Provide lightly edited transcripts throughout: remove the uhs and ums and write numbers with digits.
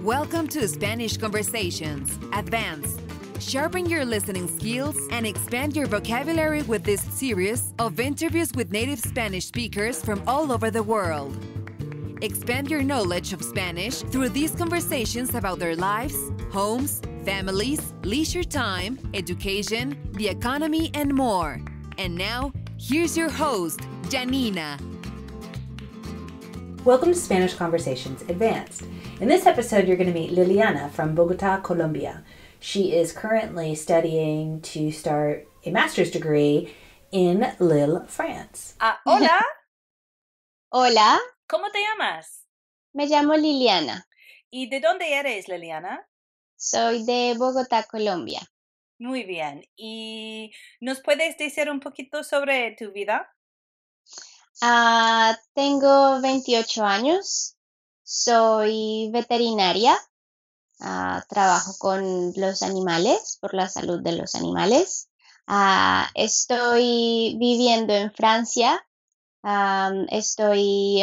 Welcome to Spanish Conversations Advanced. Sharpen your listening skills and expand your vocabulary with this series of interviews with native Spanish speakers from all over the world. Expand your knowledge of Spanish through these conversations about their lives, homes, families, leisure time, education, the economy, and more. And now, here's your host, Janina. Welcome to Spanish Conversations Advanced. In this episode, you're going to meet Liliana from Bogota, Colombia. She is currently studying to start a master's degree in Lille, France. Hola, Hola, ¿cómo te llamas? me llamo Liliana. ¿Y de dónde eres, Liliana? Soy de Bogotá, Colombia. Muy bien. ¿Y nos puedes decir un poquito sobre tu vida? Tengo 28 años. Soy veterinaria. Trabajo con los animales, por la salud de los animales. Estoy viviendo en Francia. Estoy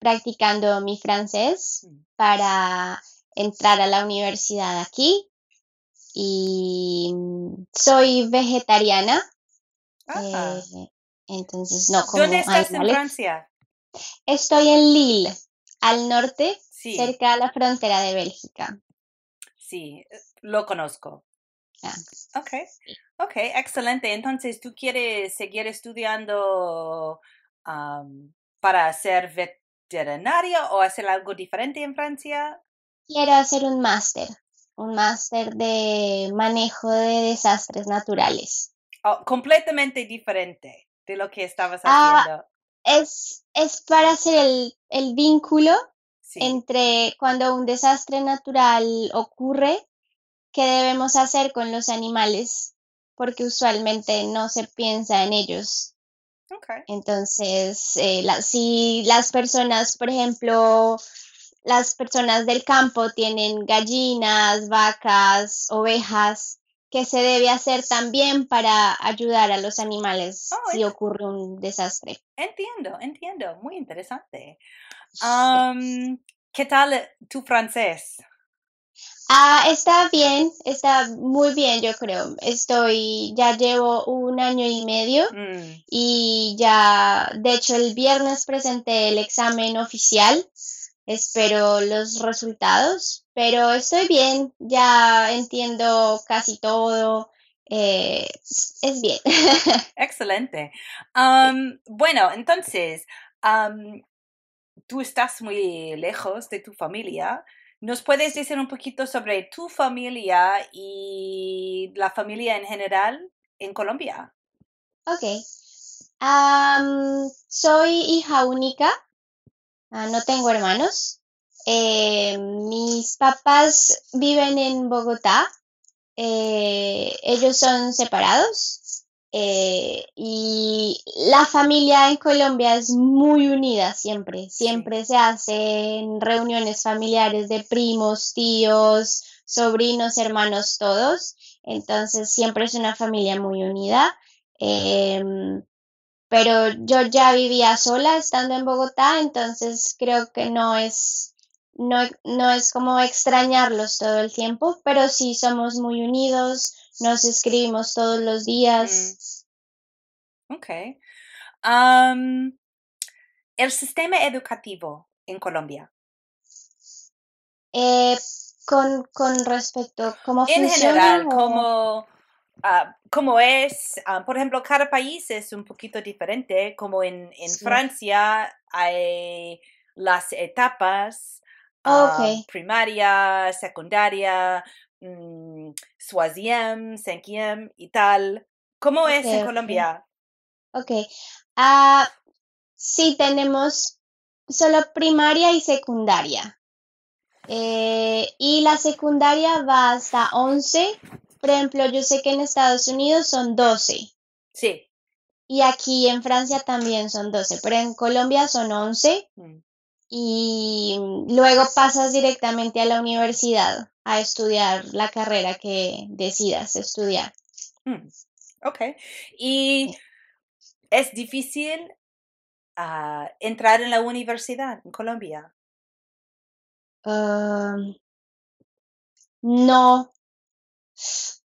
practicando mi francés para entrar a la universidad aquí. Y soy vegetariana. Entonces no como ¿Dónde estás en animales. Francia? Estoy en Lille, al norte, Sí, cerca de la frontera de Bélgica. sí, lo conozco. Ah, Ok, excelente. Entonces, ¿tú quieres seguir estudiando para ser veterinaria o hacer algo diferente en Francia? Quiero hacer un máster de manejo de desastres naturales. Oh, completamente diferente de lo que estabas Ah, haciendo. Es para hacer el vínculo Sí. entre cuando un desastre natural ocurre, qué debemos hacer con los animales, porque usualmente no se piensa en ellos. Okay. Entonces, si las personas, por ejemplo, las personas del campo tienen gallinas, vacas, ovejas, ¿qué se debe hacer también para ayudar a los animales si ocurre un desastre? Entiendo, muy interesante. ¿Qué tal tu francés? Está bien, está muy bien, yo creo. Ya llevo 1 año y medio y ya, de hecho, el viernes presenté el examen oficial. Espero los resultados, pero estoy bien, ya entiendo casi todo. Es bien. Excelente. Bueno, entonces, tú estás muy lejos de tu familia. ¿Nos puedes decir un poquito sobre tu familia y la familia en general en Colombia? Ok. Soy hija única, no tengo hermanos. Mis papás viven en Bogotá. Ellos son separados. Y la familia en Colombia es muy unida siempre. Siempre se hacen reuniones familiares de primos, tíos, sobrinos, hermanos, todos. Entonces siempre es una familia muy unida. Pero yo ya vivía sola estando en Bogotá, entonces creo que no es como extrañarlos todo el tiempo, pero sí somos muy unidos, nos escribimos todos los días. Ok. El sistema educativo en Colombia. Con respecto, ¿cómo En funciona? general, ¿cómo es? Por ejemplo, cada país es un poquito diferente. Como en Sí. Francia hay las etapas, Ok. primaria, secundaria, troisième, cinquième y tal. ¿Cómo es en Ok. Colombia? Ok. Sí, tenemos solo primaria y secundaria. Y la secundaria va hasta 11. Por ejemplo, yo sé que en Estados Unidos son 12. Sí. Y aquí en Francia también son 12, pero en Colombia son 11. Y luego pasas directamente a la universidad a estudiar la carrera que decidas estudiar. Ok. ¿Y es difícil entrar en la universidad en Colombia? No,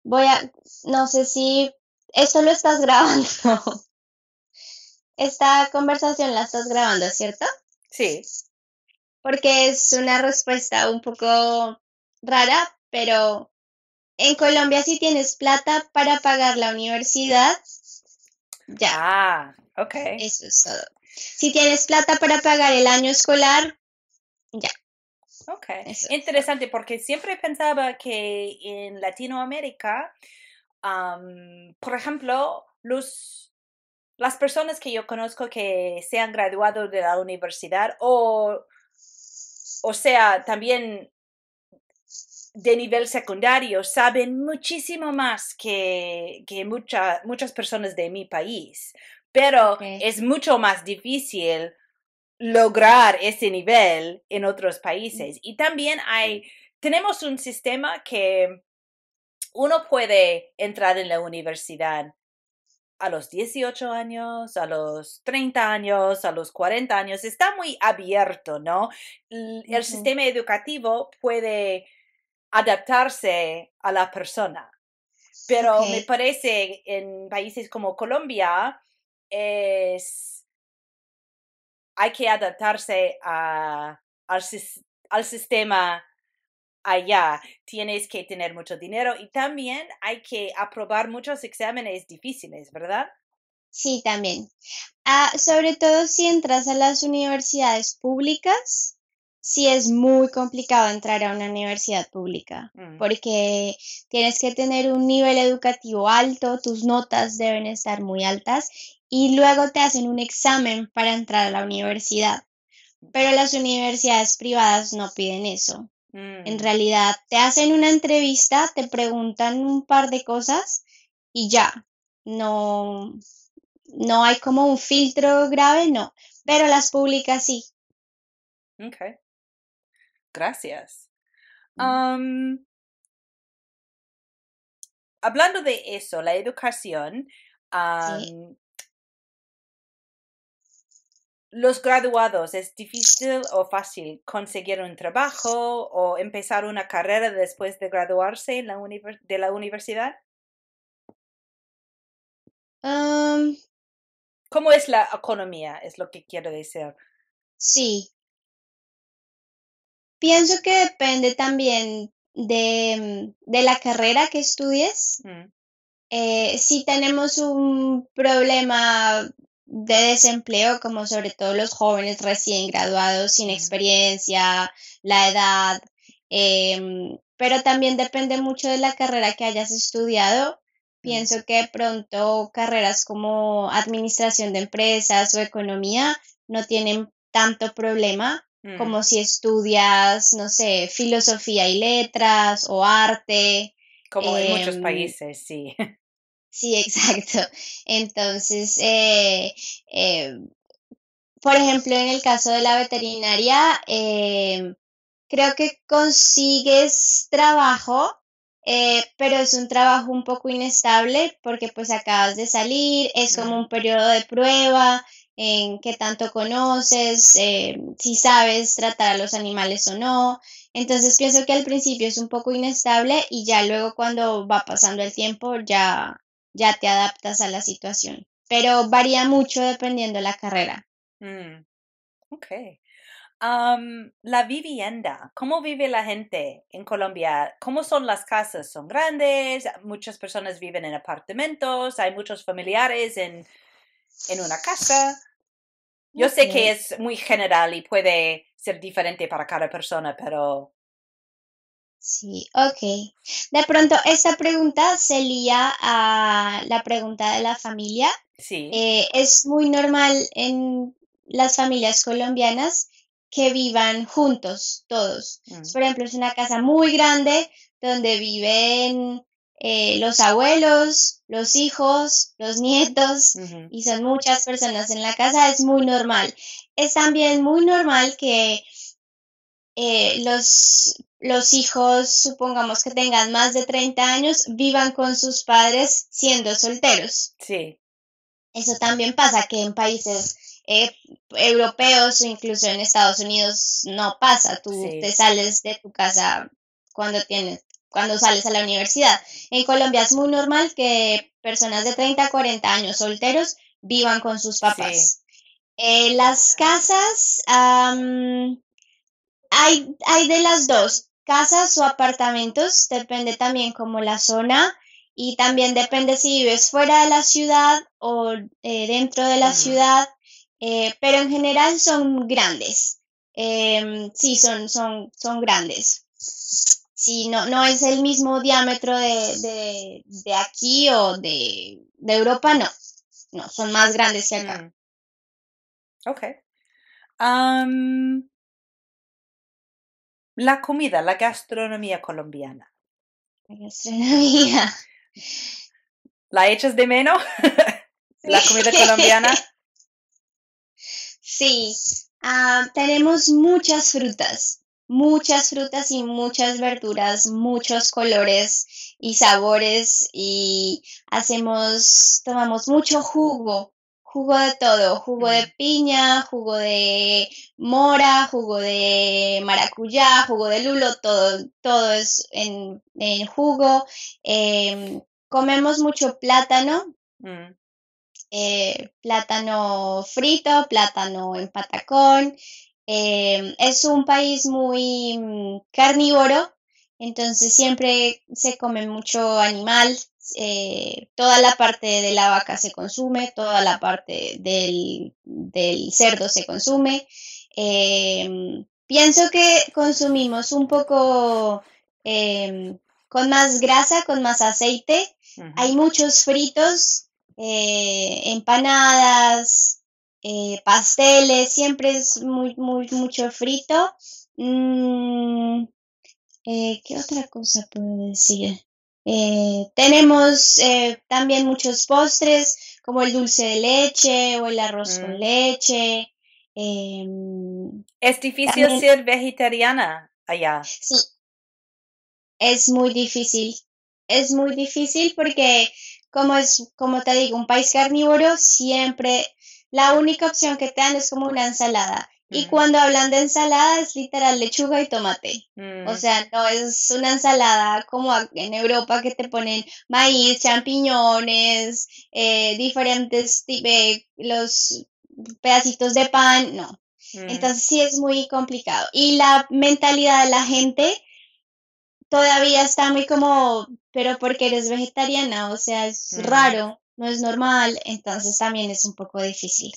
no sé si esto lo estás grabando. Esta conversación la estás grabando, ¿cierto? Sí. Porque es una respuesta un poco rara, pero en Colombia si tienes plata para pagar la universidad, ya. Ah, ok. Eso es todo. Si tienes plata para pagar el año escolar, ya. Ok. Eso. Interesante, porque siempre pensaba que en Latinoamérica, por ejemplo, las personas que yo conozco que se han graduado de la universidad o sea, también de nivel secundario, saben muchísimo más que muchas personas de mi país, pero Okay. es mucho más difícil lograr ese nivel en otros países. Y también tenemos un sistema que uno puede entrar en la universidad a los 18 años, a los 30 años, a los 40 años. Está muy abierto, ¿no? El sistema educativo puede adaptarse a la persona. Pero me parece en países como Colombia hay que adaptarse al sistema allá. Tienes que tener mucho dinero y también hay que aprobar muchos exámenes difíciles, ¿verdad? Sí, también. Sobre todo si entras a las universidades públicas, sí es muy complicado entrar a una universidad pública, porque tienes que tener un nivel educativo alto, tus notas deben estar muy altas y luego te hacen un examen para entrar a la universidad. Pero las universidades privadas no piden eso. En realidad te hacen una entrevista, te preguntan un par de cosas y ya. No hay como un filtro grave, no, pero las públicas sí. Ok. Gracias. Hablando de eso, la educación, Sí. los graduados, ¿es difícil o fácil conseguir un trabajo o empezar una carrera después de graduarse de la universidad? ¿Cómo es la economía? Es lo que quiero decir. Sí. Pienso que depende también de la carrera que estudies. Si tenemos un problema de desempleo, como sobre todo los jóvenes recién graduados, sin experiencia, la edad, pero también depende mucho de la carrera que hayas estudiado. Pienso que de pronto carreras como administración de empresas o economía no tienen tanto problema como si estudias, no sé, filosofía y letras o arte. Como en muchos países, sí. Sí, exacto. Entonces, por ejemplo, en el caso de la veterinaria, creo que consigues trabajo, pero es un trabajo un poco inestable porque pues acabas de salir, es como un periodo de prueba en qué tanto conoces, si sabes tratar a los animales o no. Entonces pienso que al principio es un poco inestable y ya luego cuando va pasando el tiempo ya te adaptas a la situación. Pero varía mucho dependiendo de la carrera. Ok. La vivienda, ¿cómo vive la gente en Colombia? ¿Cómo son las casas? ¿Son grandes? Muchas personas viven en apartamentos, hay muchos familiares en una casa. Yo sé que es muy general y puede ser diferente para cada persona, pero... Sí, ok. De pronto, esta pregunta se lía a la pregunta de la familia. Sí. Es muy normal en las familias colombianas que vivan juntos todos. Por ejemplo, es una casa muy grande donde viven los abuelos, los hijos, los nietos y son muchas personas en la casa. Es muy normal. Es también muy normal que los hijos, supongamos que tengan más de 30 años, vivan con sus padres siendo solteros. Sí. Eso también pasa, que en países europeos o incluso en Estados Unidos no pasa. Tú te sales de tu casa cuando tienes cuando sales a la universidad. En Colombia es muy normal que personas de 30 a 40 años solteros vivan con sus papás. Sí. Las casas, hay de las dos, casas o apartamentos, depende también como la zona y también depende si vives fuera de la ciudad o dentro de la ciudad, pero en general son grandes. Sí, son grandes. Sí, no es el mismo diámetro de aquí o de Europa, no, son más grandes que acá. Ok. La comida, la gastronomía colombiana. La gastronomía. ¿La echas de menos? ¿La comida colombiana? Sí, tenemos muchas frutas y muchas verduras, muchos colores y sabores y tomamos mucho jugo de todo, jugo de piña, jugo de mora, jugo de maracuyá, jugo de lulo, todo es en jugo. Comemos mucho plátano. Plátano frito, plátano en patacón. Es un país muy carnívoro, entonces siempre se come mucho animal. Toda la parte de la vaca se consume, toda la parte del cerdo se consume. Pienso que consumimos un poco con más grasa, con más aceite. Hay muchos fritos. Empanadas, pasteles, siempre es mucho frito. ¿Qué otra cosa puedo decir? Tenemos también muchos postres, como el dulce de leche o el arroz con leche. ¿Es difícil ser vegetariana allá? Sí, es muy difícil. Es muy difícil porque como te digo, un país carnívoro, siempre la única opción que te dan es como una ensalada. Y cuando hablan de ensalada es literal lechuga y tomate. O sea, no es una ensalada como en Europa que te ponen maíz, champiñones, diferentes los pedacitos de pan, no. Entonces sí es muy complicado. Y la mentalidad de la gente todavía está muy como, pero porque eres vegetariana, o sea, es raro, no es normal, entonces también es un poco difícil.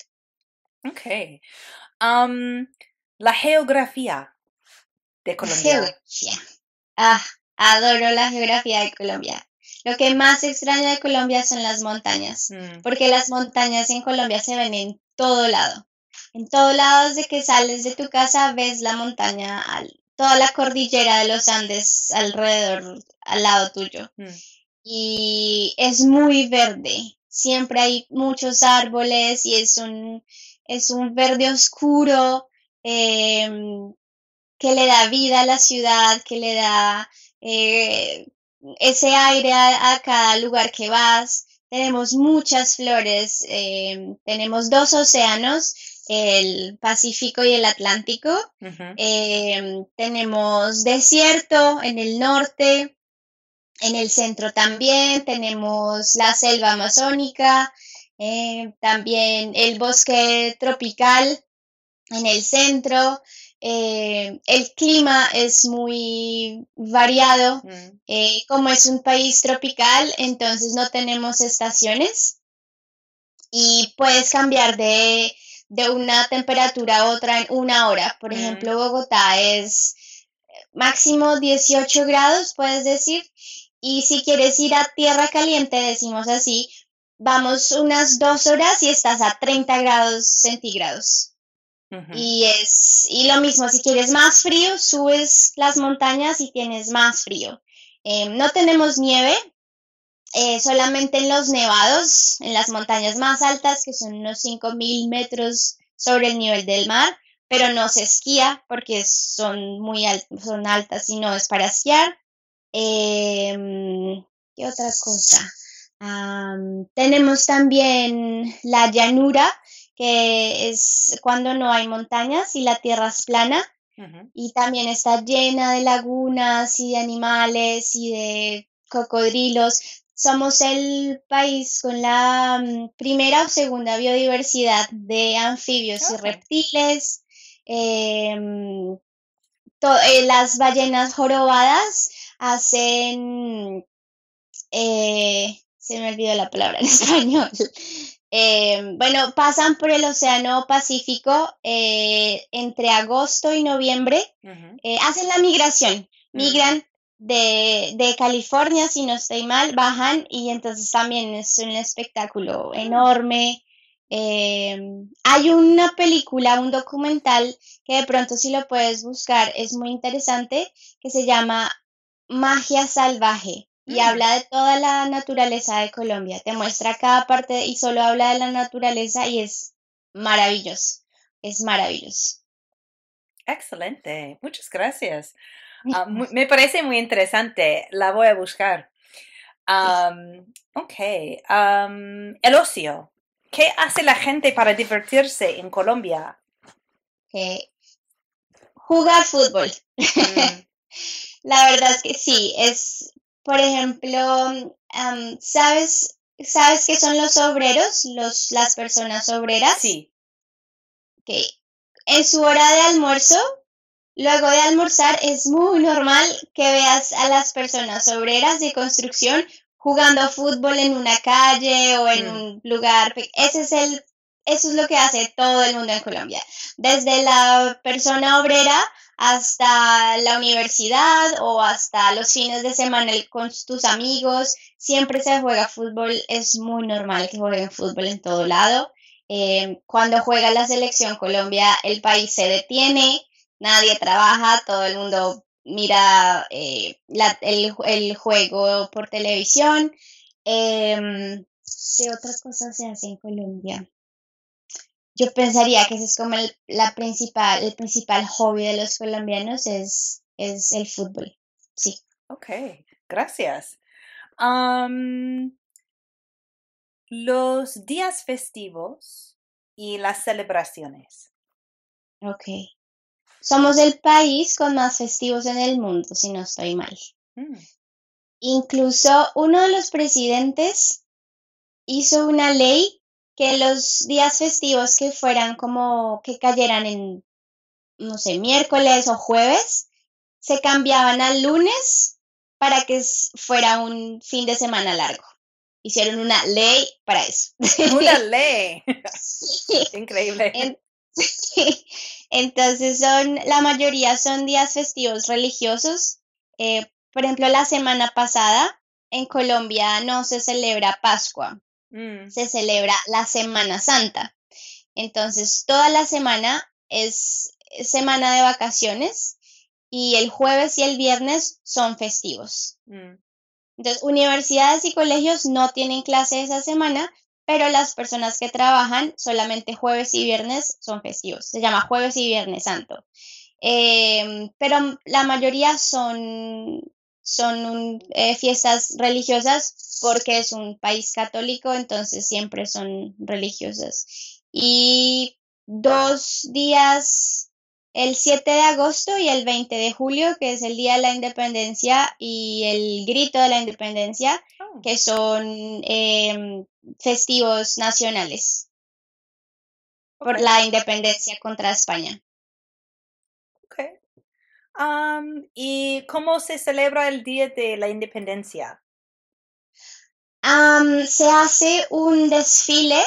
Ok. La geografía de Colombia. Adoro la geografía de Colombia. Lo que más extraño de Colombia son las montañas, porque las montañas en Colombia se ven en todo lado. En todo lado, desde que sales de tu casa, ves la montaña, toda la cordillera de los Andes alrededor, al lado tuyo. Y es muy verde. Siempre hay muchos árboles y es un verde oscuro que le da vida a la ciudad, que le da ese aire a cada lugar que vas. Tenemos muchas flores, tenemos 2 océanos, el Pacífico y el Atlántico. Tenemos desierto en el norte, en el centro también tenemos la selva amazónica, también el bosque tropical en el centro. El clima es muy variado, como es un país tropical, entonces no tenemos estaciones y puedes cambiar de una temperatura a otra en una hora. Por ejemplo, Bogotá es máximo 18 grados, puedes decir, y si quieres ir a tierra caliente, decimos así, vamos unas 2 horas y estás a 30 grados centígrados. Y lo mismo, si quieres más frío, subes las montañas y tienes más frío. No tenemos nieve, solamente en los nevados, en las montañas más altas, que son unos 5.000 metros sobre el nivel del mar, pero no se esquía porque son son altas y no es para esquiar. ¿Qué otra cosa? Tenemos también la llanura, que es cuando no hay montañas y la tierra es plana. y también está llena de lagunas y de animales y de cocodrilos. Somos el país con la primera o segunda biodiversidad de anfibios y reptiles. Las ballenas jorobadas hacen, se me olvidó la palabra en español. Bueno, pasan por el Océano Pacífico entre agosto y noviembre. Hacen la migración, migran de California, si no estoy mal, bajan y entonces también es un espectáculo enorme. Hay una película, un documental que de pronto si lo puedes buscar es muy interesante, que se llama Magia Salvaje y habla de toda la naturaleza de Colombia. Te muestra cada parte y solo habla de la naturaleza y es maravilloso. Es maravilloso. Excelente, muchas gracias. Me parece muy interesante, la voy a buscar. Ok, el ocio. ¿Qué hace la gente para divertirse en Colombia? Jugar fútbol. La verdad es que sí, por ejemplo, ¿sabes qué son los obreros? Las personas obreras. Sí. Okay. En su hora de almuerzo, luego de almorzar, es muy normal que veas a las personas obreras de construcción jugando fútbol en una calle o en un lugar. Eso es lo que hace todo el mundo en Colombia. Desde la persona obrera hasta la universidad o hasta los fines de semana con tus amigos, siempre se juega fútbol. Es muy normal que jueguen fútbol en todo lado. Cuando juega la selección Colombia, el país se detiene, nadie trabaja, todo el mundo mira el juego por televisión. ¿Qué otras cosas se hacen en Colombia? Yo pensaría que ese es como el principal hobby de los colombianos es el fútbol. Sí. Ok, gracias. Los días festivos y las celebraciones. Ok. Somos el país con más festivos en el mundo, si no estoy mal. Incluso uno de los presidentes hizo una ley que los días festivos que fueran como que cayeran en, no sé, miércoles o jueves, se cambiaban al lunes para que fuera un fin de semana largo. Hicieron una ley para eso. ¡Una ley! Increíble. Entonces la mayoría son días festivos religiosos. Por ejemplo, la semana pasada en Colombia no se celebra Pascua, se celebra la Semana Santa. Entonces, toda la semana es semana de vacaciones y el jueves y el viernes son festivos. Entonces, universidades y colegios no tienen clase esa semana, pero las personas que trabajan solamente jueves y viernes son festivos. Se llama Jueves y Viernes Santo. Pero la mayoría son fiestas religiosas porque es un país católico, entonces siempre son religiosas. Y 2 días, el 7 de agosto y el 20 de julio, que es el Día de la Independencia y el Grito de la Independencia, que son festivos nacionales por la independencia contra España. Okay. ¿Y cómo se celebra el Día de la Independencia? Se hace un desfile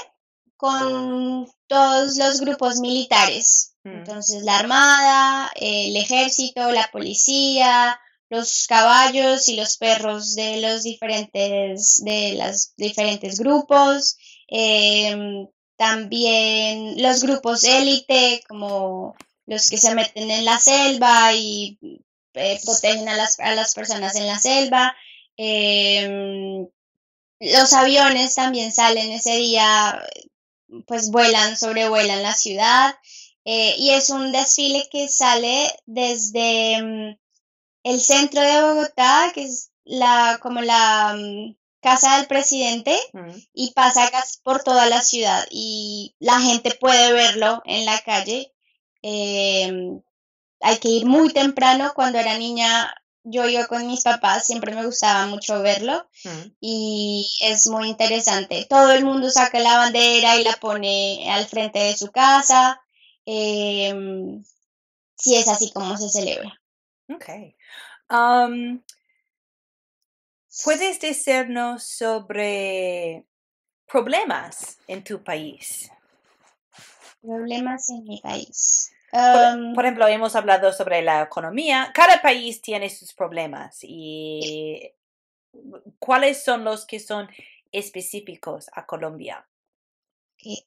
con todos los grupos militares. Entonces, la Armada, el Ejército, la Policía, los caballos y los perros de los diferentes grupos. También los grupos élite, como los que se meten en la selva y protegen a las personas en la selva. Los aviones también salen ese día, pues sobrevuelan la ciudad. Y es un desfile que sale desde el centro de Bogotá, que es como la casa del presidente, y pasa por toda la ciudad y la gente puede verlo en la calle. hay que ir muy temprano. Cuando era niña, yo iba con mis papás, siempre me gustaba mucho verlo y es muy interesante. Todo el mundo saca la bandera y la pone al frente de su casa. Sí, es así como se celebra. Ok. ¿Puedes decirnos sobre problemas en tu país? Problemas en mi país. Por ejemplo, hemos hablado sobre la economía. Cada país tiene sus problemas. ¿Y cuáles son los que son específicos a Colombia? Okay.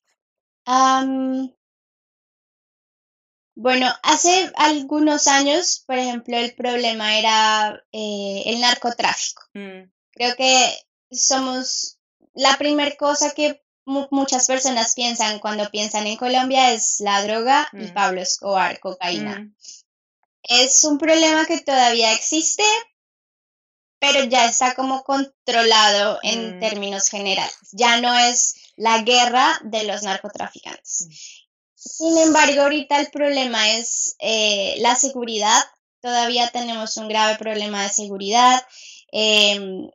Bueno, hace algunos años, por ejemplo, el problema era el narcotráfico. Creo que somos la primera cosa que muchas personas piensan cuando piensan en Colombia es la droga y Pablo Escobar, cocaína. Es un problema que todavía existe, pero ya está como controlado en términos generales. Ya no es la guerra de los narcotraficantes. Sin embargo, ahorita el problema es la seguridad. Todavía tenemos un grave problema de seguridad.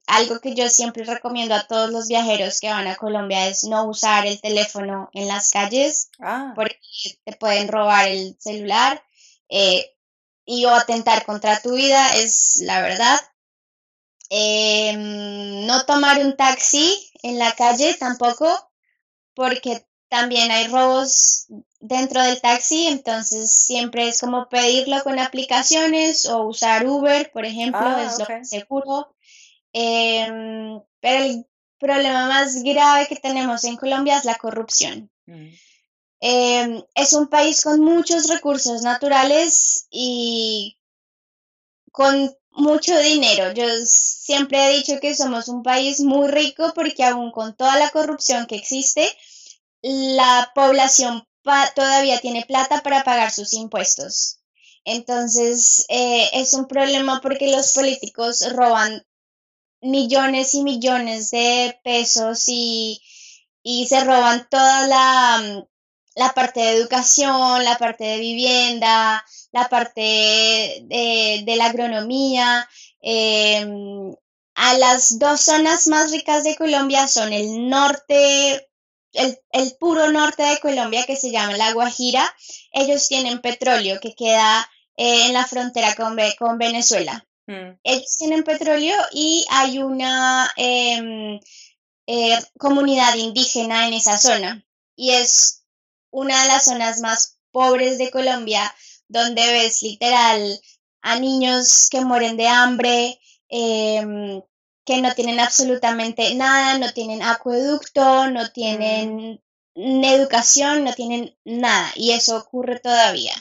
Algo que yo siempre recomiendo a todos los viajeros que van a Colombia es no usar el teléfono en las calles porque te pueden robar el celular y o atentar contra tu vida, es la verdad. No tomar un taxi en la calle tampoco, porque también hay robos dentro del taxi, entonces siempre es como pedirlo con aplicaciones o usar Uber, por ejemplo, es lo más seguro. Pero el problema más grave que tenemos en Colombia es la corrupción. Es un país con muchos recursos naturales y con mucho dinero. Yo siempre he dicho que somos un país muy rico porque aún con toda la corrupción que existe, la población todavía tiene plata para pagar sus impuestos. Entonces, es un problema porque los políticos roban millones y millones de pesos y se roban toda la parte de educación, la parte de vivienda, la parte de la agronomía. A las dos zonas más ricas de Colombia son el norte, el puro norte de Colombia, que se llama La Guajira. Ellos tienen petróleo que queda en la frontera con Venezuela. Ellos tienen petróleo y hay una comunidad indígena en esa zona y es una de las zonas más pobres de Colombia, donde ves literal a niños que mueren de hambre, que no tienen absolutamente nada, no tienen acueducto, no tienen educación, no tienen nada, y eso ocurre todavía.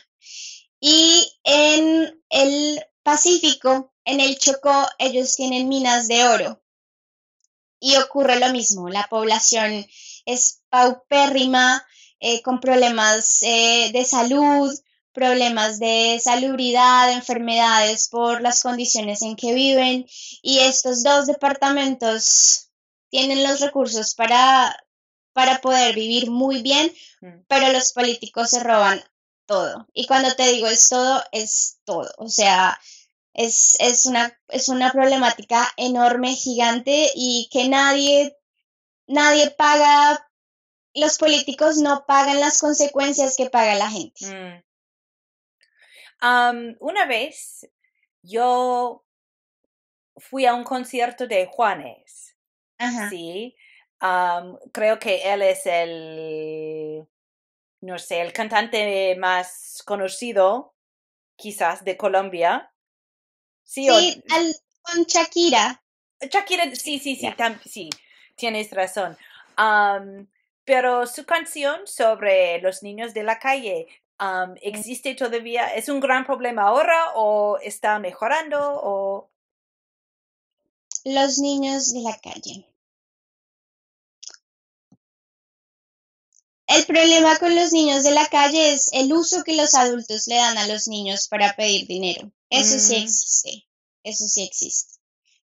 Y en el Pacífico, en el Chocó, ellos tienen minas de oro. Y ocurre lo mismo, la población es paupérrima, con problemas de salud, problemas de salubridad, enfermedades por las condiciones en que viven. Y estos dos departamentos tienen los recursos para poder vivir muy bien, pero los políticos se roban todo. Y cuando te digo es todo. O sea, es una problemática enorme, gigante y que nadie paga, los políticos no pagan las consecuencias que paga la gente. Una vez yo fui a un concierto de Juanes. Ajá. Sí. Creo que él es el cantante más conocido, quizás, de Colombia. Sí, con Shakira. Shakira, sí, sí, tienes razón. Pero su canción sobre los niños de la calle, ¿existe todavía? ¿Es un gran problema ahora o está mejorando? Los niños de la calle. El problema con los niños de la calle es el uso que los adultos le dan a los niños para pedir dinero. Eso sí existe.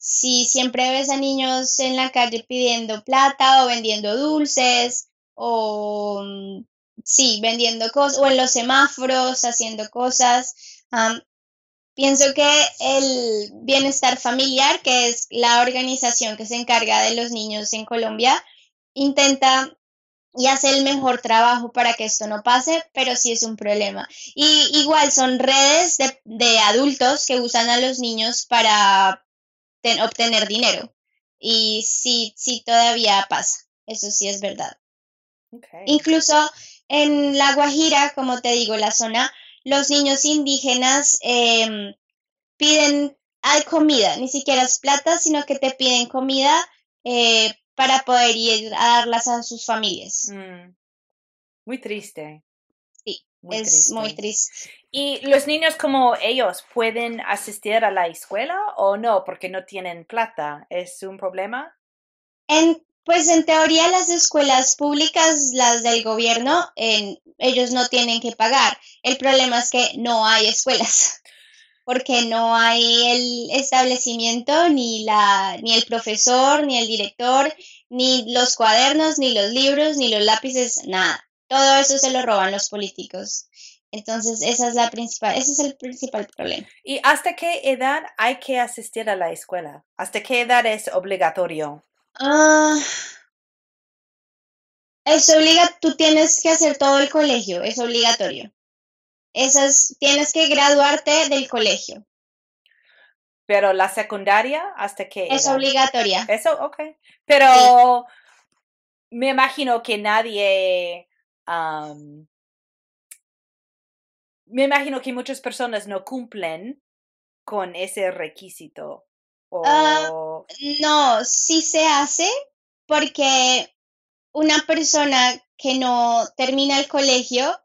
Si siempre ves a niños en la calle pidiendo plata o vendiendo dulces o vendiendo cosas o en los semáforos haciendo cosas, Pienso que el Bienestar Familiar, que es la organización que se encarga de los niños en Colombia, intenta y hace el mejor trabajo para que esto no pase, pero sí es un problema. Y igual son redes de adultos que usan a los niños para obtener dinero. Y sí todavía pasa. Eso sí es verdad. Okay. Incluso en La Guajira, como te digo, la zona, los niños indígenas piden comida, ni siquiera es plata, sino que te piden comida para poder ir a darlas a sus familias. Muy triste. Sí, es muy triste. ¿Y los niños como ellos pueden asistir a la escuela o no? Porque no tienen plata. ¿Es un problema? Pues en teoría las escuelas públicas, las del gobierno, ellos no tienen que pagar. El problema es que no hay escuelas, porque no hay el establecimiento, ni el profesor, ni el director, ni los cuadernos, ni los libros, ni los lápices, nada. Todo eso se lo roban los políticos. Entonces, ese es el principal problema. ¿Y hasta qué edad hay que asistir a la escuela? ¿Hasta qué edad es obligatorio? Tú tienes que hacer todo el colegio, es obligatorio. Tienes que graduarte del colegio. Pero la secundaria, ¿hasta qué edad? Es obligatoria. Eso, ok. Pero sí. Me imagino que me imagino que muchas personas no cumplen con ese requisito. No, sí se hace porque una persona que no termina el colegio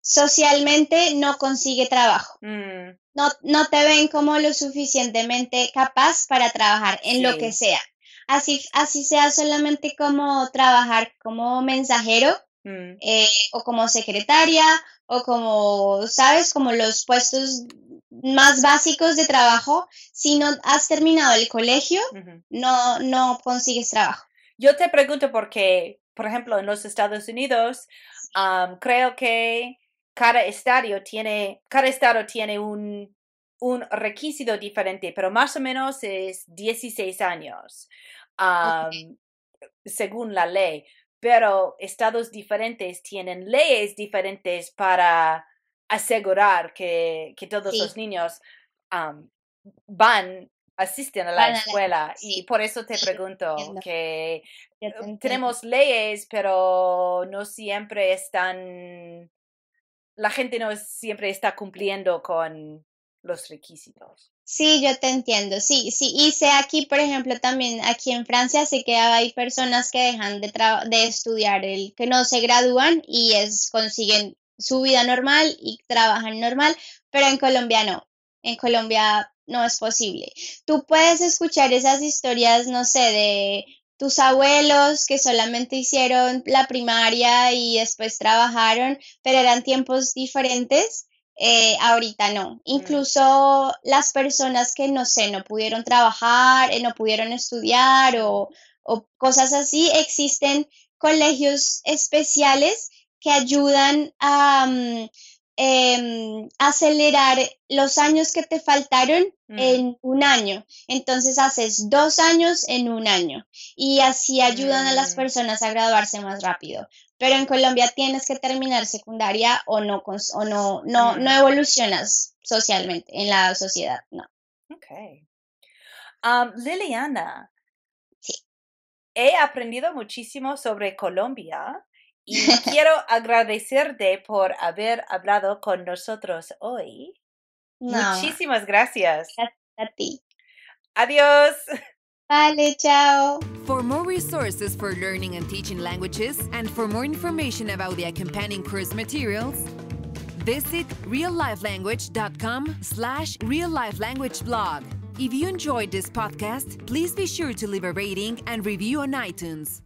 socialmente no consigue trabajo. No te ven como lo suficientemente capaz para trabajar en lo que sea. Así sea solamente como trabajar como mensajero o como secretaria o como, ¿sabes? Como los puestos más básicos de trabajo. Si no has terminado el colegio, no consigues trabajo. Yo te pregunto porque, por ejemplo, en los Estados Unidos, creo que cada estado tiene un requisito diferente, pero más o menos es 16 años, según la ley. Pero estados diferentes tienen leyes diferentes para asegurar que todos los niños asisten a la escuela. Y por eso te pregunto que tenemos leyes, pero no siempre la gente no siempre está cumpliendo con los requisitos. Sí, yo te entiendo, sí. Y sé aquí, por ejemplo, también aquí en Francia sé que hay personas que dejan de estudiar, que no se gradúan y consiguen su vida normal y trabajan normal, pero en Colombia no. En Colombia no es posible. Tú puedes escuchar esas historias, no sé, de tus abuelos que solamente hicieron la primaria y después trabajaron, pero eran tiempos diferentes. Ahorita no. Incluso las personas que no pudieron trabajar, no pudieron estudiar o cosas así, existen colegios especiales que ayudan a acelerar los años que te faltaron en un año. Entonces haces 2 años en un año y así ayudan a las personas a graduarse más rápido. Pero en Colombia tienes que terminar secundaria o no evolucionas socialmente en la sociedad, no. Okay. Liliana. Sí. He aprendido muchísimo sobre Colombia y quiero agradecerte por haber hablado con nosotros hoy. No. Muchísimas gracias. Gracias a ti. Adiós. Vale, chao. For more resources for learning and teaching languages and for more information about the accompanying course materials, visit reallifelanguage.com/reallifelanguageblog. If you enjoyed this podcast, please be sure to leave a rating and review on iTunes.